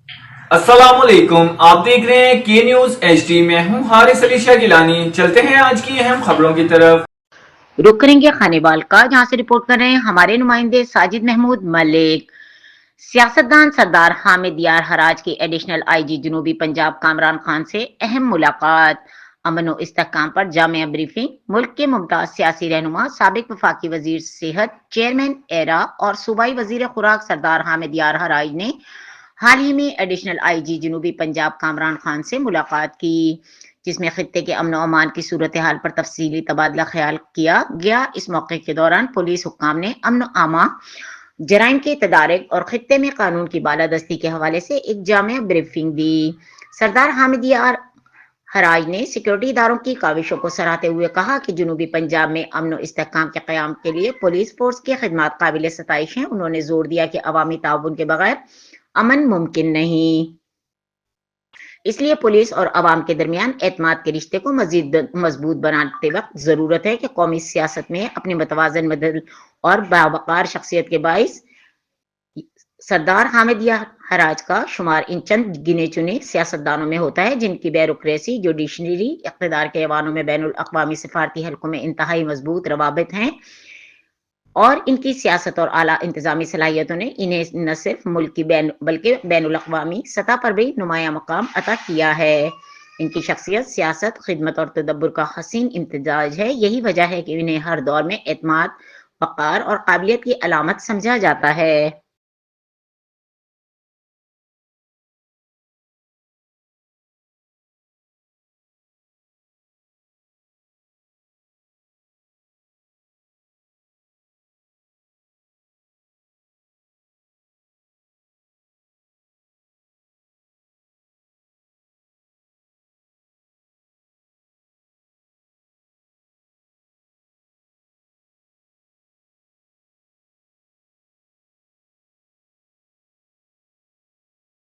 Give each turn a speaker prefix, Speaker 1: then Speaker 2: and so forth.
Speaker 1: अस्सलाम वालेकुम। आप देख रहे हैं के न्यूज HD। में हूं हारिस अली शाह गिलानी। चलते हैं आज की अहम खबरों की तरफ।
Speaker 2: रुक करेंगे खानेवाल का, जहां से रिपोर्ट कर रहे हैं हमारे नुमाइंदे साजिद महमूद मलिक। सियासतदान सरदार हामिद यार हराज की एडिशनल IG जनूबी पंजाब कामरान खान से अहम मुलाकात। अमन और इस्तेहकाम पर जामिया ब्रीफिंग। मुल्क के मुमताज सियासी रहनुमा साबिक वफाकी वजीर सेहत चेयरमैन एरा और सूबाई वजीर खुराक सरदार हामिद यार हराज ने हाल ही में एडिशनल IG जनूबी पंजाब कामरान खान से मुलाकात की, जिसमें खित्ते के अमन अमान की सूरत हाल पर तफसीली तबादला ख्याल किया गया। इस मौके के दौरान पुलिस हुक्काम ने अमन आमा, जराइम के तदारक और खित्ते में कानून की बालादस्ती के हवाले से एक जामिया ब्रीफिंग दी। सरदार हामिद यार हराज ने सिक्योरिटी इदारों की काविशों को सराहते हुए कहा कि जनूबी पंजाब में अमन और इस्तेहकाम के क़याम के लिए पुलिस फोर्स की खिदमत काबिल सताइश हैं। उन्होंने जोर दिया कि अवामी ताउन के बगैर अमन मुमकिन नहीं, इसलिए पुलिस और अवाम के दरमियान एतमाद के रिश्ते को मजीद मजबूत बनाते वक्त जरूरत है कि कौमी सियासत में अपने मतवाजन मदल और बावकार शख्सियत के बाइस सरदार हामिद या हराज का शुमार इन चंद गिने चुने सियासतदानों में होता है जिनकी ब्यूरोक्रेसी जुडिशनरी इक़्तिदार के ऐवानों में बैनुल अक़वामी सिफारती हलकों में इंतहाई मजबूत रवाबित हैं, और इनकी सियासत और आला इंतजामी सलाहियतों ने इन्हें न सिर्फ मुल्क की बल्कि बैनुल अक़वामी सतह पर भी नुमाया मकाम अता किया है। इनकी शख्सियत, सियासत, खिदमत और तदब्बुर का हसीन इम्तिजाज है। यही वजह है कि इन्हें हर दौर में एतमाद, वक़ार और काबिलियत की अलामत समझा जाता है।